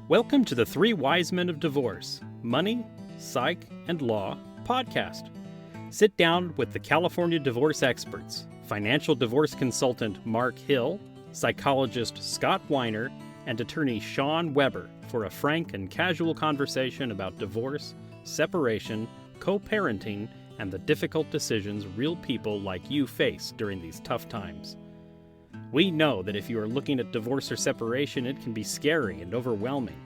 Welcome to the Three Wisemen of Divorce, Money, Psych, and Law podcast. Sit down with the California divorce experts, financial divorce consultant Mark Hill, psychologist Scott Weiner, and attorney Shawn Webb for a frank and casual conversation about divorce, separation, co-parenting, and the difficult decisions real people like you face during these tough times. We know that if you are looking at divorce or separation, it can be scary and overwhelming.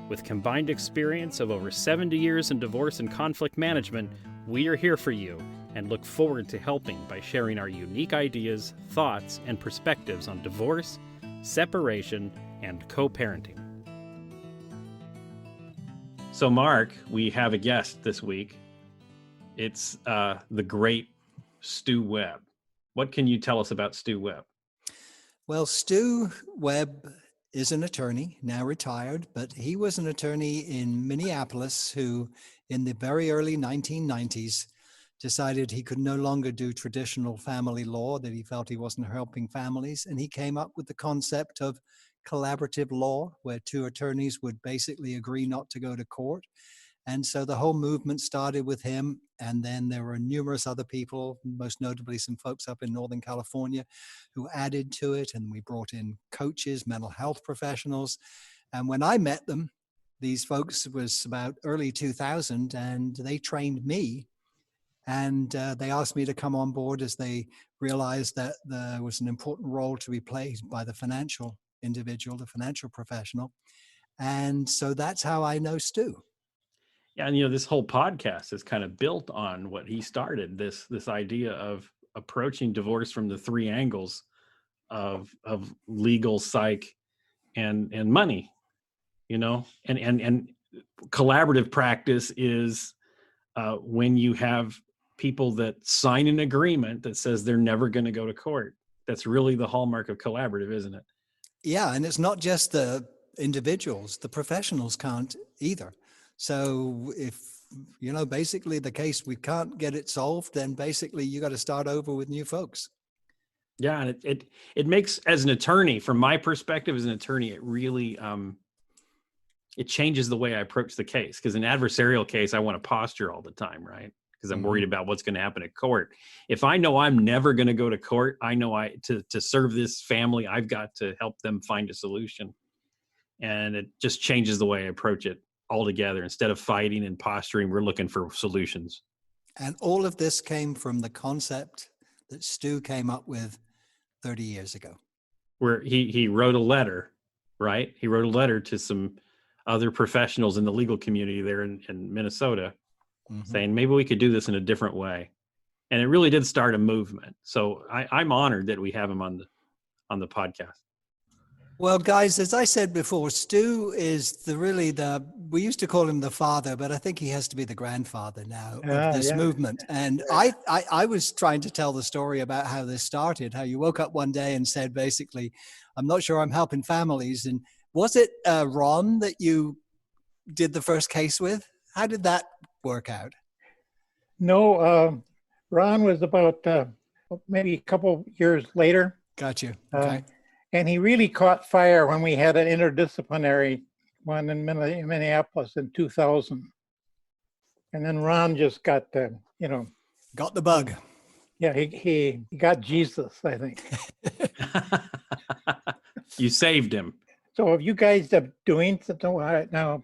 With combined experience of over 70 years in divorce and conflict management, we are here for you and look forward to helping by sharing our unique ideas, thoughts, and perspectives on divorce, separation, and co-parenting. So, Mark, we have a guest this week. It's the great Stu Webb. What can you tell us about Stu Webb? Well, Stu Webb is an attorney, now retired, but he was an attorney in Minneapolis who, in the very early 1990s, decided he could no longer do traditional family law, that he felt he wasn't helping families, and he came up with the concept of collaborative law, where two attorneys would basically agree not to go to court. And so the whole movement started with him. And then there were numerous other people, most notably some folks up in Northern California, who added to it. And we brought in coaches, mental health professionals. And when I met them, these folks was about early 2000, and they trained me. And they asked me to come on board as they realized that there was an important role to be played by the financial individual, the financial professional. And so that's how I know Stu. Yeah, and this whole podcast is kind of built on what he started, this idea of approaching divorce from the three angles of legal, psych, and money. And collaborative practice is when you have people that sign an agreement that says they're never going to go to court. That's really the hallmark of collaborative, isn't it? Yeah, and it's not just the individuals, the professionals can't either. So if, basically the case, we can't get it solved, then basically you got to start over with new folks. Yeah, and it makes, as an attorney, from my perspective as an attorney, it really, it changes the way I approach the case. Because an adversarial case, I want to posture all the time, right? Because I'm worried about what's going to happen at court. If I know I'm never going to go to court, I know to serve this family, I've got to help them find a solution. And it just changes the way I approach it altogether. Instead of fighting and posturing, we're looking for solutions. And all of this came from the concept that Stu came up with 30 years ago. Where he wrote a letter, right? He wrote a letter to some other professionals in the legal community there in Minnesota, saying maybe we could do this in a different way. And it really did start a movement. So I'm honored that we have him on the podcast. Well, guys, as I said before, Stu is we used to call him the father, but I think he has to be the grandfather now of this movement. And I was trying to tell the story about how this started, how you woke up one day and said, basically, I'm not sure I'm helping families. And was it Ron that you did the first case with? How did that work out? No, Ron was about maybe a couple years later. Got you. Okay. And he really caught fire when we had an interdisciplinary one in Minneapolis in 2000. And then Ron just got, got the bug. Yeah, he got Jesus, I think. You saved him. So if you guys are doing something now,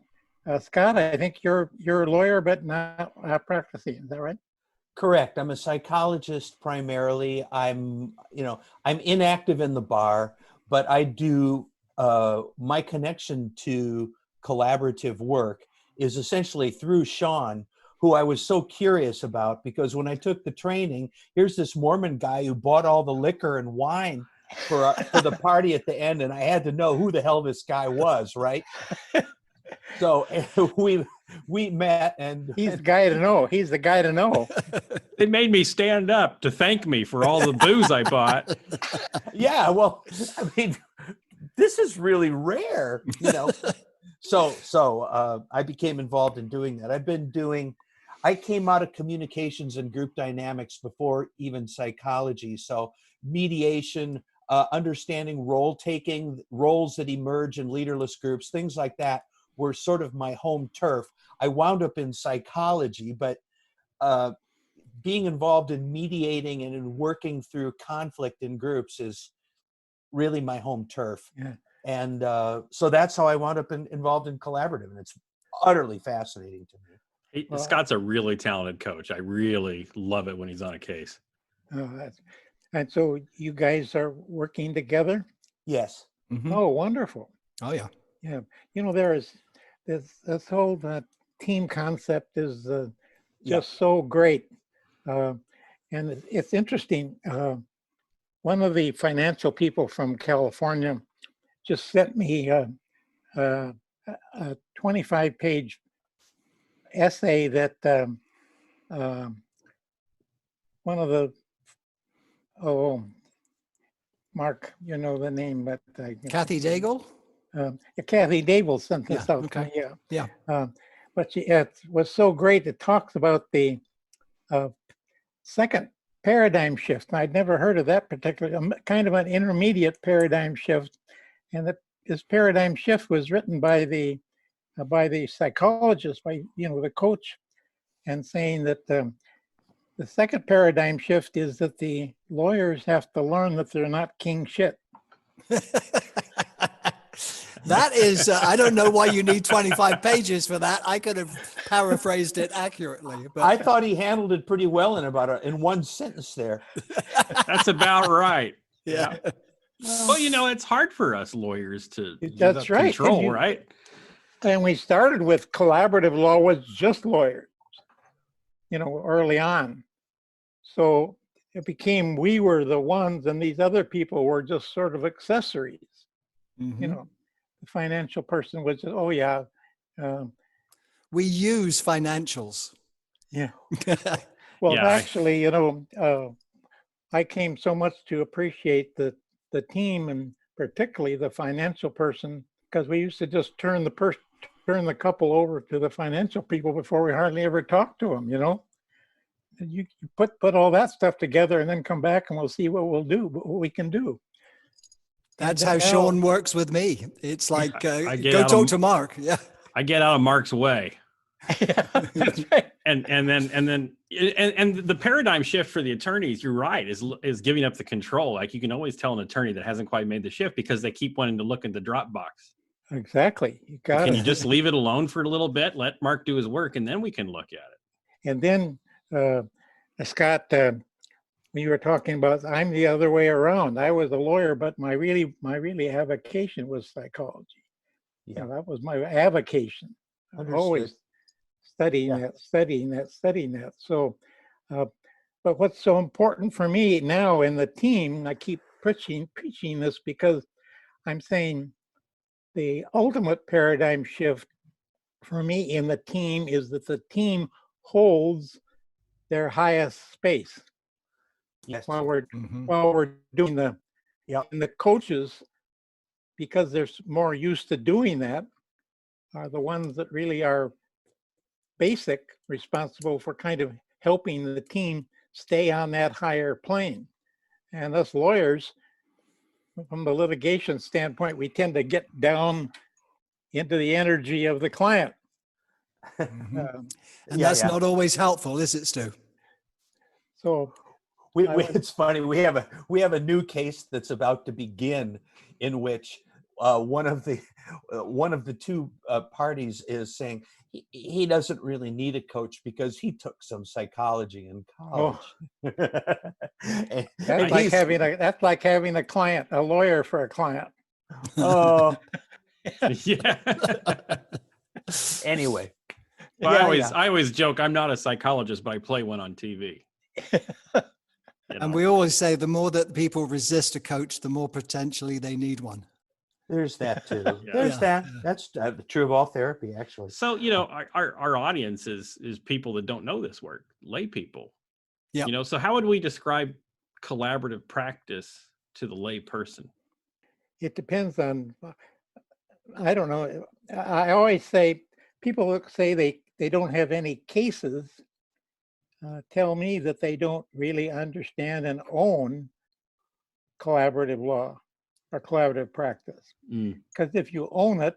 Scott, I think you're a lawyer, but not practicing. Is that right? Correct. I'm a psychologist primarily. I'm inactive in the bar, but I do, my connection to collaborative work is essentially through Shawn, who I was so curious about, because when I took the training, here's this Mormon guy who bought all the liquor and wine for the party at the end, and I had to know who the hell this guy was, right? So we met, and he's the guy to know. He's the guy to know. They made me stand up to thank me for all the booze I bought. Yeah, well, I mean, this is really rare, So I became involved in doing that. I came out of communications and group dynamics before even psychology. So mediation, understanding role taking, roles that emerge in leaderless groups, things like that were sort of my home turf. I wound up in psychology, but being involved in mediating and in working through conflict in groups is really my home turf. Yeah. And so that's how I wound up involved in collaborative, and it's utterly fascinating to me. Well, Scott's a really talented coach. I really love it when he's on a case. and so you guys are working together? Yes. Mhm. Oh, wonderful. Oh, yeah. Yeah. There is this whole team concept is just so great. And it's interesting. One of the financial people from California just sent me a 25-page essay that one of the, Mark, you know the name, but Kathy Daigle? Kathy Dable sent this Yeah, out to okay. me. Yeah. Yeah. But it was so great. It talks about the second paradigm shift. And I'd never heard of that particular, kind of an intermediate paradigm shift. And this paradigm shift was written by the psychologist, by the coach, and saying that the second paradigm shift is that the lawyers have to learn that they're not king shit. That is, I don't know why you need 25 pages for that. I could have paraphrased it accurately. But I thought he handled it pretty well in one sentence there. That's about right. yeah. Well, it's hard for us lawyers to give That's up right. control, right? And we started with collaborative law was just lawyers, early on. So it became we were the ones and these other people were just sort of accessories. Mhm. The financial person was just, oh yeah. We use financials. Yeah. Well, Yeah, actually, I came so much to appreciate the team and particularly the financial person, because we used to just turn the couple over to the financial people before we hardly ever talked to them, And you put all that stuff together and then come back and we'll see what we can do. That's And how now- Shawn works with me. It's like, I get go out talk of- to Mark. Yeah. I get out of Mark's way. Yeah, that's right. And the paradigm shift for the attorneys, you're right, is giving up the control. Like you can always tell an attorney that hasn't quite made the shift because they keep wanting to look in the Dropbox. Exactly. You got Can it. you just leave it alone for a little bit, let Mark do his work, and then we can look at it. And then, Scott, when you were talking about, I'm the other way around. I was a lawyer, but my really avocation was psychology. Yeah. That was my avocation. Always studying that. So, but what's so important for me now in the team, I keep preaching this because I'm saying the ultimate paradigm shift for me in the team is that the team holds their highest space. Yes. While we're Mhm. doing and the coaches, because they're more used to doing that, are the ones that really are responsible for kind of helping the team stay on that higher plane. And us lawyers, from the litigation standpoint, we tend to get down into the energy of the client. Mhm. And that's not always helpful, is it, Stu? So it's funny. We have a new case that's about to begin in which one of the two parties is saying he doesn't really need a coach because he took some psychology in college. That's like having a client, a lawyer for a client. Oh, Yeah. anyway. Well, I always joke I'm not a psychologist, but I play one on TV. And we always say the more that people resist a coach, the more potentially they need one. There's that too. Yeah. There's Yeah. that. That's true of all therapy, actually. So, our audience is people that don't know this work, lay people. Yeah. So how would we describe collaborative practice to the lay person? It depends on, I don't know. I always say, people that say they don't have any cases tell me that they don't really understand and own collaborative law or collaborative practice. Mm. Because if you own it,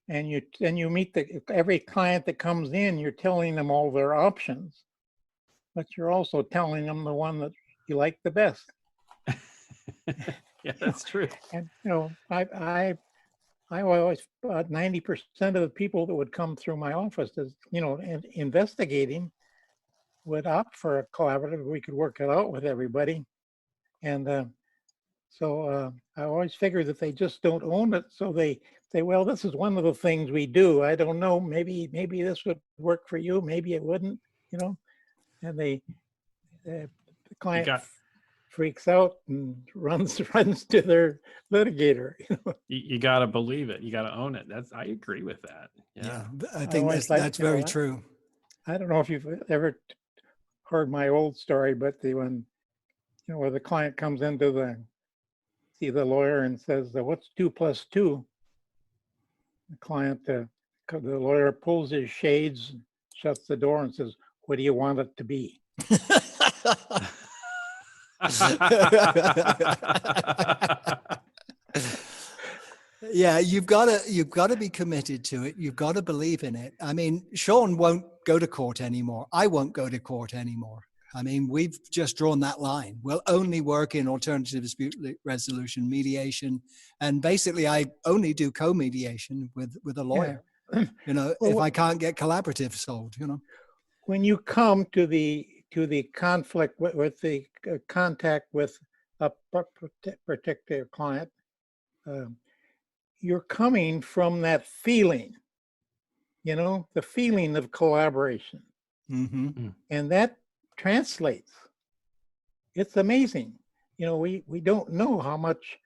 and you meet every client that comes in, you're telling them all their options, but you're also telling them the one that you like the best. Yeah, that's true. And I always, about 90% of the people that would come through my office is, investigating, would opt for a collaborative. We could work it out with everybody. And so I always figure that they just don't own it. So they say, well, this is one of the things we do. I don't know, maybe this would work for you, maybe it wouldn't, and the client freaks out and runs to their litigator. You got to believe it. You got to own it. I agree with that. Yeah, I think that's very true. I don't know if you've ever heard my old story, but where the client comes into see the lawyer and says, what's 2 + 2? The lawyer pulls his shades, shuts the door and says, what do you want it to be? Yeah, you've got to be committed to it. You've got to believe in it. I mean, Shawn won't go to court anymore. I won't go to court anymore. I mean, we've just drawn that line. We'll only work in alternative dispute resolution, mediation, and basically I only do co-mediation with a lawyer. Yeah. Well, if I can't get collaborative solved, When you come to the conflict with the contact with a particular client, you're coming from that feeling, the feeling of collaboration. Mm-hmm. And that translates. It's amazing. We don't know how much,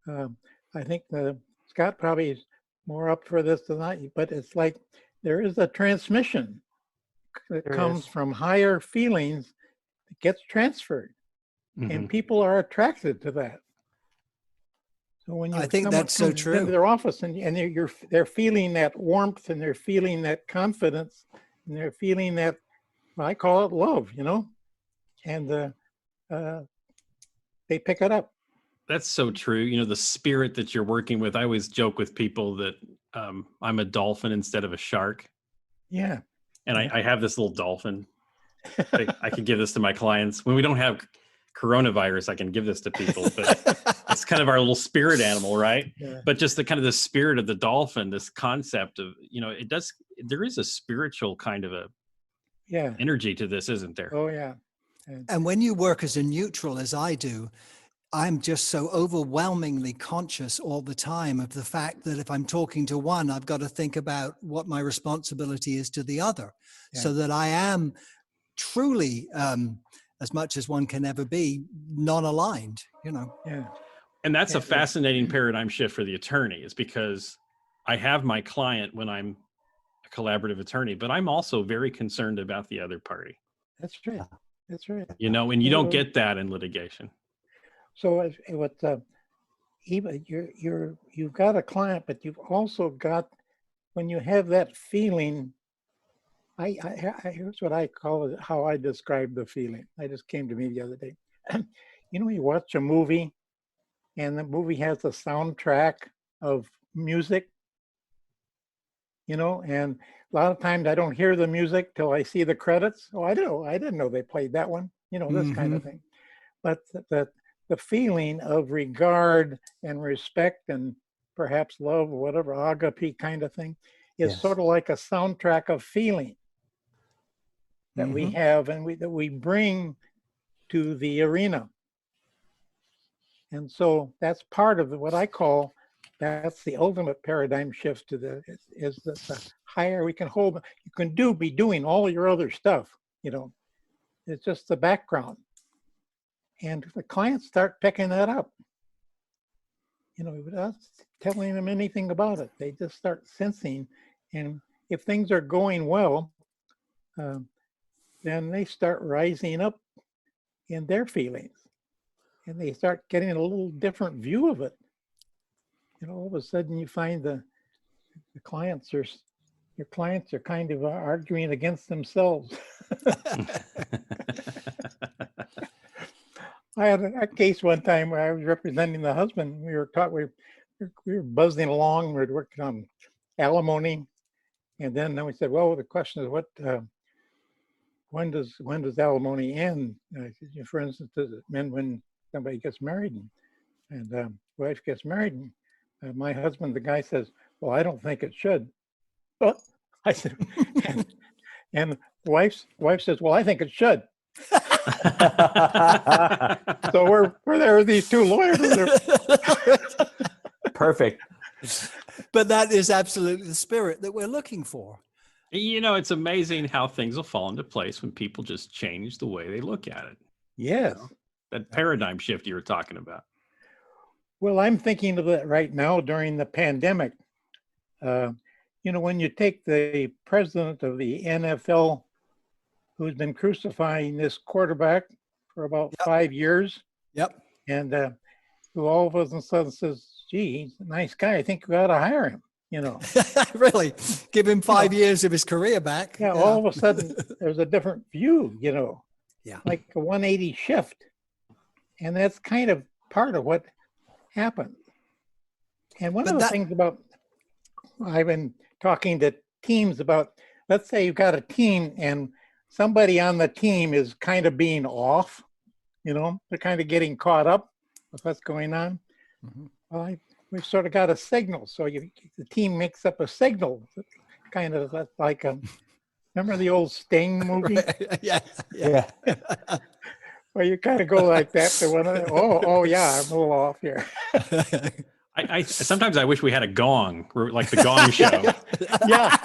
I think Scott probably is more up for this than I, but it's like there is a transmission that comes from higher feelings that gets transferred. Mm-hmm. And people are attracted to that. So when I think that's so true. Into their office and they're feeling that warmth and they're feeling that confidence and they're feeling that, I call it love, and they pick it up. That's so true. The spirit that you're working with. I always joke with people that I'm a dolphin instead of a shark. Yeah. And I have this little dolphin. I can give this to my clients. When we don't have coronavirus, I can give this to people, but it's kind of our little spirit animal, right? Yeah. But just the spirit of the dolphin, this concept of, there is a spiritual kind of energy to this, isn't there? Oh, yeah. And when you work as a neutral, as I do, I'm just so overwhelmingly conscious all the time of the fact that if I'm talking to one, I've got to think about what my responsibility is to the other, so that I am truly, as much as one can ever be, non-aligned, Yeah. And that's a fascinating paradigm shift for the attorney, is because I have my client when I'm a collaborative attorney, but I'm also very concerned about the other party. That's true. That's right. And you don't get that in litigation. So you've got a client, but you've also got, when you have that feeling, here's what I call it, how I describe the feeling. I just came to me the other day. You watch a movie and the movie has a soundtrack of music, and a lot of times I don't hear the music till I see the credits. Oh, I didn't know they played that one, this kind of thing. But the feeling of regard and respect and perhaps love, or whatever, agape kind of thing, is sort of like a soundtrack of feeling that we have and that we bring to the arena. And so that's part of what I call, that's the ultimate paradigm shift to the higher we can hold. You can be doing all your other stuff, it's just the background. And the clients start picking that up, without telling them anything about it. They just start sensing. And if things are going well, then they start rising up in their feelings. And they start getting a little different view of it. All of a sudden you find your clients are kind of arguing against themselves. I had a case one time where I was representing the husband. We were buzzing along. We were working on alimony. And then we said, well, the question is, when does alimony end? I said, for instance, does it end when somebody gets married and wife gets married? And my husband, the guy, says, well, I don't think it should. Well, I said, and wife says, well, I think it should. So we're there with these two lawyers. Perfect. But that is absolutely the spirit that we're looking for. You know, it's amazing how things will fall into place when people just change the way they look at it. Yes. You know, that paradigm shift you were talking about. Well, I'm thinking of that right now during the pandemic. You know, when you take the president of the NFL, who's been crucifying this quarterback for about 5 years. Yep. And who all of a sudden says, gee, he's a nice guy. I think we ought to hire him, you know. Really? Give him 5 years of his career back. Yeah, all of a sudden there's a different view, you know. Yeah. Like a 180 shift. And that's kind of part of what happened. And one of the things about, I've been talking to teams about, let's say you've got a team and somebody on the team is kind of being off, you know, they're kind of getting caught up with what's going on. Mm-hmm. Well, we've sort of got a signal. So the team makes up a signal, kind of like remember the old Sting movie? Right. Yeah. Well, you kind of go like that to one of them. Oh yeah, I'm a little off here. I sometimes I wish we had a gong, like the Gong Show. Yeah.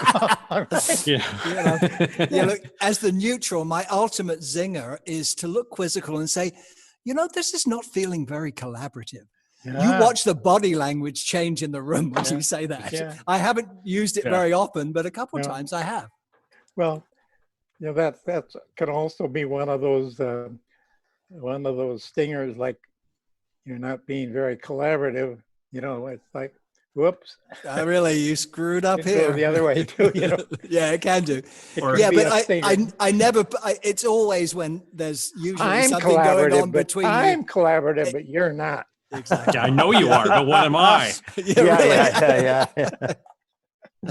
Look, as the neutral, my ultimate zinger is to look quizzical and say, you know, this is not feeling very collaborative. Yeah. You watch the body language change in the room when you say that. Yeah. I haven't used it very often, but a couple of times I have. Well, you know, that can also be one of those stingers, like you're not being very collaborative. You know, it's like, whoops. Really, you screwed up here. Go the other way too, you know. Yeah, it can do. But I never, it's always when there's usually something going on between you. I'm collaborative, but you're not. Exactly. Yeah, I know you are, but what am I? Yeah.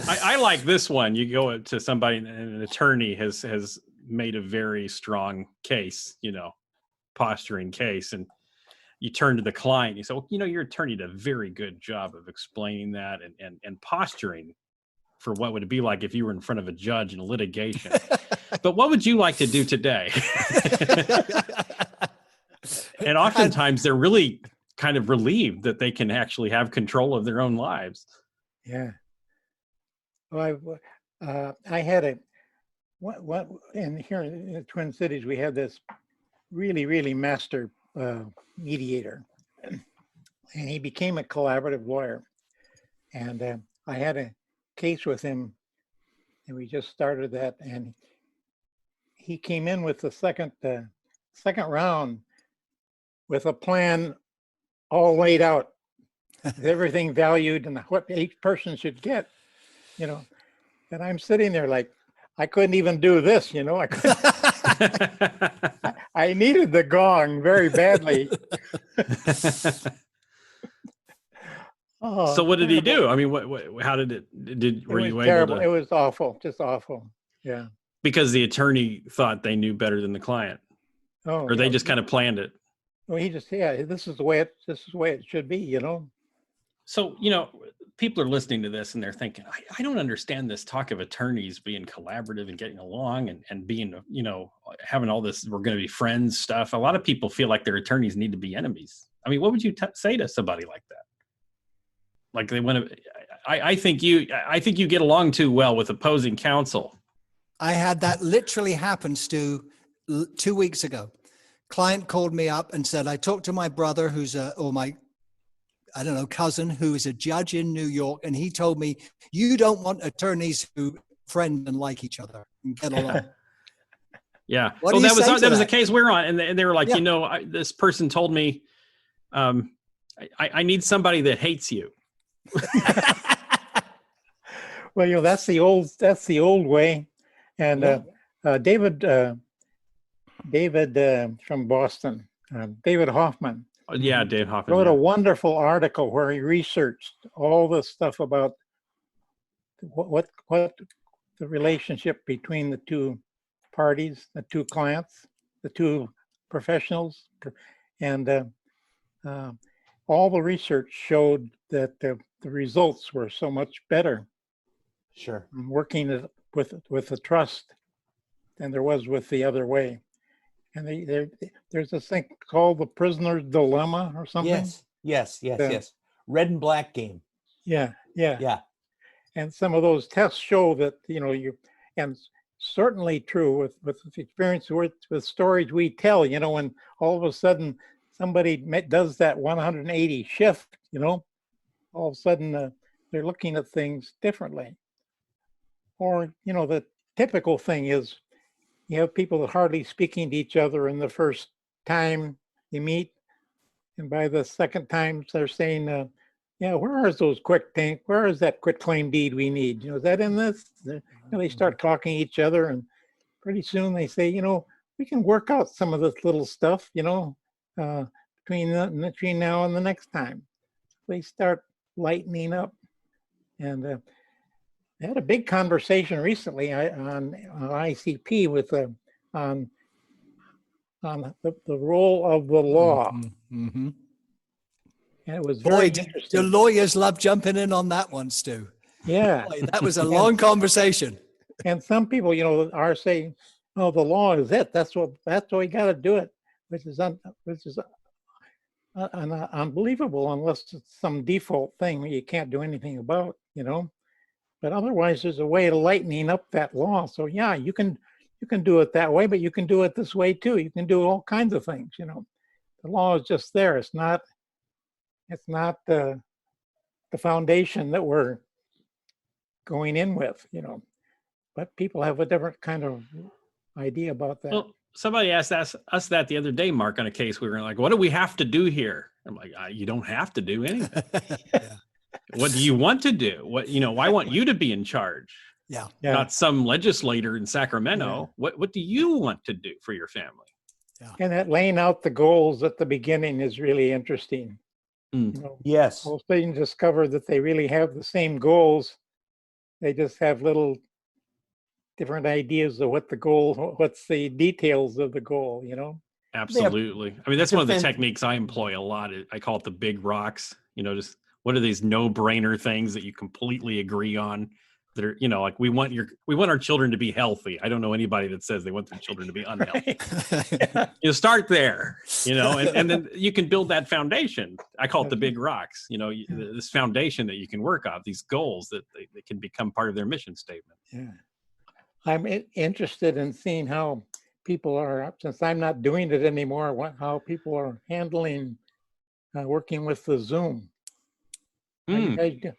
I like this one. You go to somebody, an attorney has made a very strong case, you know, posturing case, and you turn to the client, you say, well, you know, your attorney did a very good job of explaining that and posturing for what would it be like if you were in front of a judge in a litigation. But what would you like to do today? And oftentimes they're really kind of relieved that they can actually have control of their own lives. Yeah. Well, I had here in the Twin Cities, we had this really, really master mediator, and he became a collaborative lawyer. And I had a case with him, and we just started that. And he came in with the second round with a plan all laid out, everything valued and what each person should get, you know. And I'm sitting there like, I couldn't even do this, you know. I couldn't. I needed the gong very badly. So what did he do? I mean, how did it? Were you able to? It was awful, just awful. Yeah. Because the attorney thought they knew better than the client, or they just kind of planned it. Well, he just this is the way it should be, you know. So, you know, people are listening to this and they're thinking, I don't understand this talk of attorneys being collaborative and getting along and being, you know, having all this, we're going to be friends stuff. A lot of people feel like their attorneys need to be enemies. I mean, what would you say to somebody like that? Like they want to, I think you get along too well with opposing counsel. I had that literally happen, Stu, 2 weeks ago. Client called me up and said, I talked to my brother my cousin who is a judge in New York. And he told me, you don't want attorneys who friend and like each other and get along. Yeah. Well, that was the case we're on. And they were like, you know, this person told me, I need somebody that hates you. Well, you know, that's the old way. And David from Boston, David Hoffman. Yeah, Dave Hoffman wrote a wonderful article where he researched all the stuff about what the relationship between the two parties, the two clients, the two professionals, and all the research showed that the results were so much better Sure. working with the trust than there was with the other way. And there's this thing called the prisoner's dilemma or something. Yes. Red and black game. Yeah. Yeah. And some of those tests show that, and certainly true with experience with stories we tell, when all of a sudden somebody does that 180 shift, all of a sudden they're looking at things differently. Or, the typical thing is you have people that hardly speaking to each other in the first time you meet. And by the second time they're saying, where is that quit claim deed we need? Is that in this? They start talking to each other, and pretty soon they say, we can work out some of this little stuff, between now and the next time. They start lightening up. And I had a big conversation recently on ICP with on the role of the law. Mm-hmm. And it was very Boy, interesting. the lawyers love jumping in on that one, Stu. Yeah. Boy, that was a long conversation. And some people, are saying, "Oh, the law is it. That's what we got to do it," which is unbelievable unless it's some default thing that you can't do anything about, But otherwise, there's a way of lightening up that law. So yeah, you can do it that way, but you can do it this way too. You can do all kinds of things. The law is just there. It's not the foundation that we're going in with, but people have a different kind of idea about that. Well, somebody asked us that the other day, Mark, on a case. We were like, what do we have to do here? I'm like, you don't have to do anything. Yeah. What do you want to do? I want you to be in charge. Yeah. Not some legislator in Sacramento. Yeah. What do you want to do for your family? Yeah. And that laying out the goals at the beginning is really interesting. Yes. Well, so you can discover that they really have the same goals. They just have little different ideas of what's the details of the goal, Absolutely. I mean, that's one of the techniques I employ a lot. I call it the big rocks, just what are these no-brainer things that you completely agree on that are, like we want our children to be healthy. I don't know anybody that says they want their children to be unhealthy. You start there, and then you can build that foundation. I call it the big rocks, this foundation that you can work off, these goals that they can become part of their mission statement. Yeah. I'm interested in seeing how people are, since I'm not doing it anymore, how people are handling working with the Zoom. How you guys do?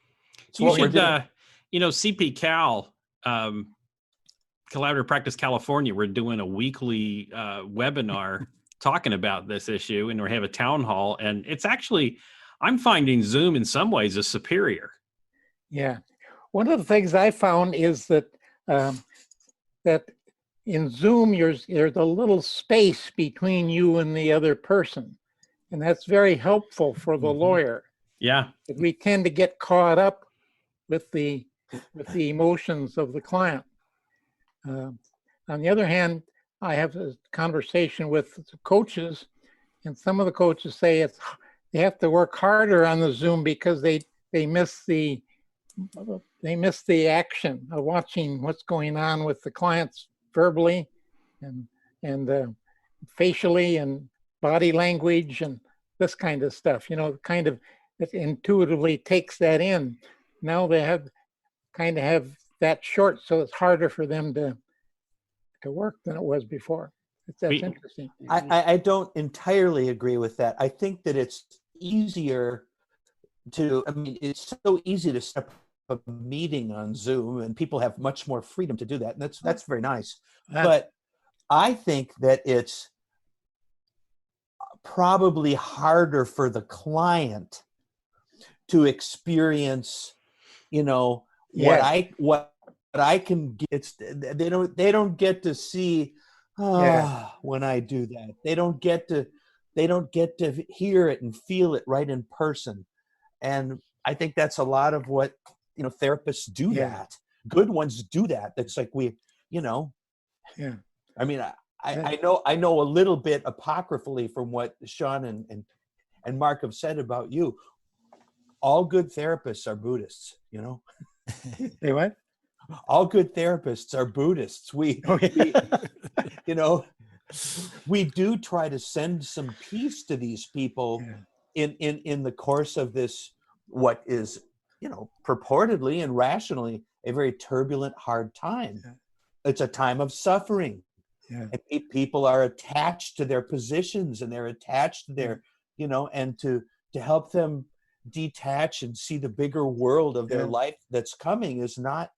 You should, CP Cal, Collaborative Practice California, we're doing a weekly webinar talking about this issue, and we have a town hall, and it's actually, I'm finding Zoom in some ways is superior. Yeah. One of the things I found is that that in Zoom, there's a little space between you and the other person. And that's very helpful for the lawyer. Yeah. We tend to get caught up with the emotions of the client. On the other hand, I have a conversation with coaches, and some of the coaches say they have to work harder on the Zoom because they miss the action of watching what's going on with the clients verbally and facially and body language and this kind of stuff, kind of it intuitively takes that in. Now they have that short, so it's harder for them to work than it was before. That's interesting. I don't entirely agree with that. I think that it's easier it's so easy to set up a meeting on Zoom, and people have much more freedom to do that. And that's very nice. But I think that it's probably harder for the client to experience, what I can get. They don't get to see when I do that. They don't get to hear it and feel it right in person. And I think that's a lot of what therapists do Yeah. that. Good ones do that. That's like Yeah. I mean, I know a little bit apocryphally from what Shawn and Mark have said about you. All good therapists are Buddhists, Say what? All good therapists are Buddhists. We we do try to send some peace to these people in the course of this, what is, purportedly and rationally a very turbulent, hard time. Yeah. It's a time of suffering. Yeah. And people are attached to their positions, and they're attached to their, and to help them detach and see the bigger world of their life that's coming is not,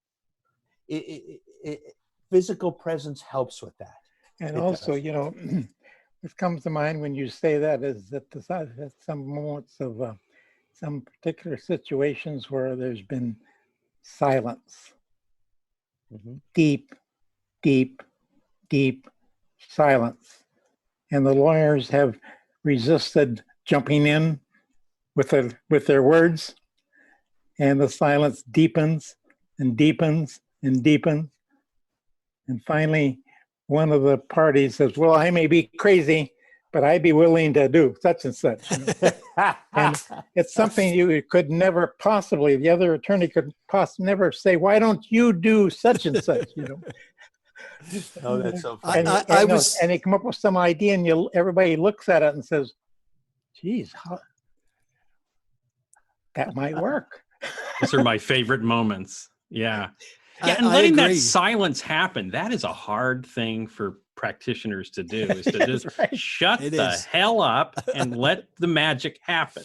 physical presence helps with that. And It also, does. what comes to mind when you say that is that at some moments of some particular situations where there's been silence, deep, deep, deep silence, and the lawyers have resisted jumping in with their words, and the silence deepens and deepens and deepens, and finally one of the parties says, well, I may be crazy, but I'd be willing to do such and such. And it's something you could never possibly, the other attorney could never say, why don't you do such and such, Oh, that's so funny. And they come up with some idea, and everybody looks at it and says, geez, that might work. Those are my favorite moments. Yeah. Yeah, and I letting that agree. silence happen, that is a hard thing for practitioners to do, is to just Right. shut It the is. hell up and let the magic happen,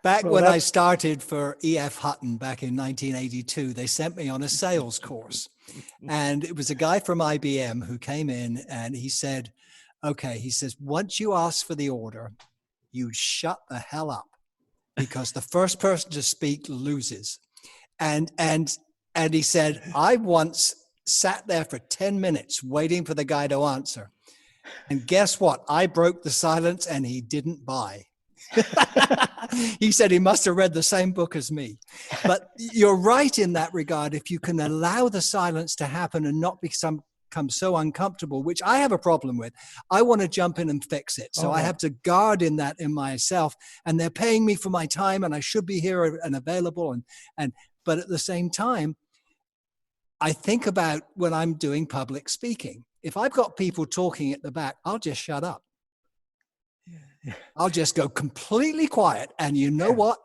Back Well, when I started for E.F. Hutton back in 1982, they sent me on a sales course. And it was a guy from IBM who came in, and he said, okay, he says, once you ask for the order, you shut the hell up, because the first person to speak loses. And he said, I once sat there for 10 minutes waiting for the guy to answer. And guess what? I broke the silence, and he didn't buy. He said he must have read the same book as me. But you're right in that regard. If you can allow the silence to happen and not become so uncomfortable, which I have a problem with, I want to jump in and fix it. So I have to guard in that in myself. And they're paying me for my time, and I should be here and available. But at the same time, I think about when I'm doing public speaking. If I've got people talking at the back, I'll just shut up. I'll just go completely quiet. And you know what?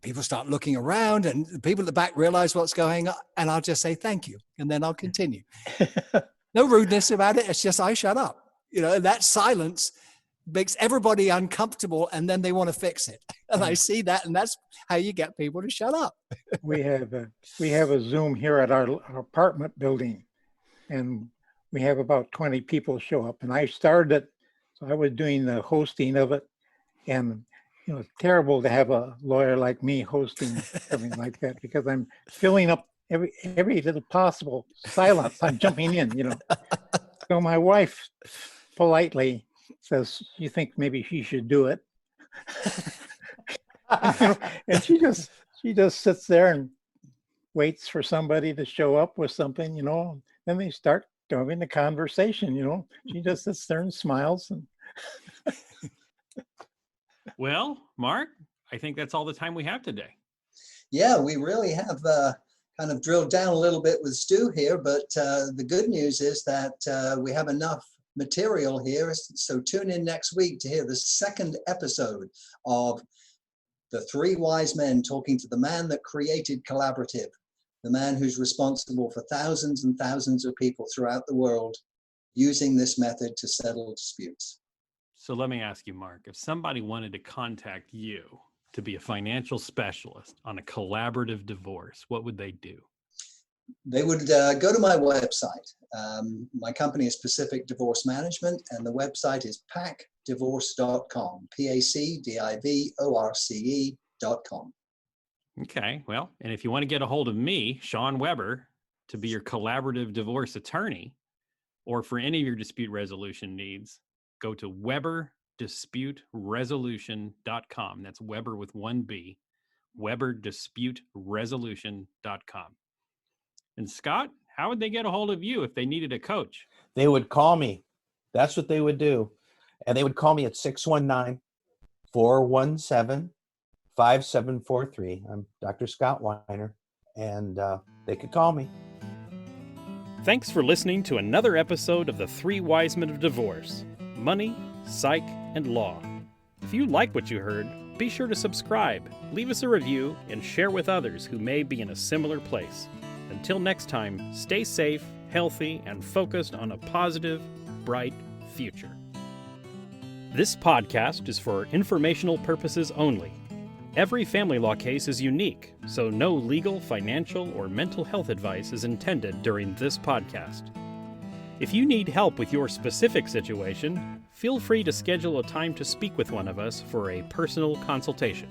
People start looking around, and the people at the back realize what's going on. And I'll just say, thank you. And then I'll continue. No rudeness about it. It's just, I shut up. And that silence makes everybody uncomfortable, and then they want to fix it. And I see that, and that's how you get people to shut up. We have a Zoom here at our apartment building, and we have about 20 people show up. And I started it, so I was doing the hosting of it, and it's terrible to have a lawyer like me hosting something like that, because I'm filling up every little possible silence. I'm jumping in, So my wife politely says she thinks maybe she should do it. And she just sits there and waits for somebody to show up with something, then they start having the conversation, She just sits there and smiles. And Well, Mark, I think that's all the time we have today. Yeah, we really have kind of drilled down a little bit with Stu here, but the good news is that we have enough material here. So tune in next week to hear the second episode of The Three Wise Men, talking to the man that created Collaborative, the man who's responsible for thousands and thousands of people throughout the world using this method to settle disputes. So let me ask you, Mark, if somebody wanted to contact you to be a financial specialist on a collaborative divorce, what would they do? They would go to my website. My company is Pacific Divorce Management, and the website is pacdivorce.com, PACDIVORCE.com. Okay, well, and if you want to get a hold of me, Shawn Weber, to be your collaborative divorce attorney, or for any of your dispute resolution needs, go to WeberDisputeResolution.com. That's Weber with one B. weberdisputeresolution.com. And Scott, how would they get a hold of you if they needed a coach? They would call me. That's what they would do. And they would call me at 619-417-5743. I'm Dr. Scott Weiner, and they could call me. Thanks for listening to another episode of the Three Wisemen of Divorce: Money, Psych, and Law. If you like what you heard, be sure to subscribe, leave us a review, and share with others who may be in a similar place. Until next time, stay safe, healthy, and focused on a positive, bright future. This podcast is for informational purposes only. Every family law case is unique, so no legal, financial, or mental health advice is intended during this podcast. If you need help with your specific situation, feel free to schedule a time to speak with one of us for a personal consultation.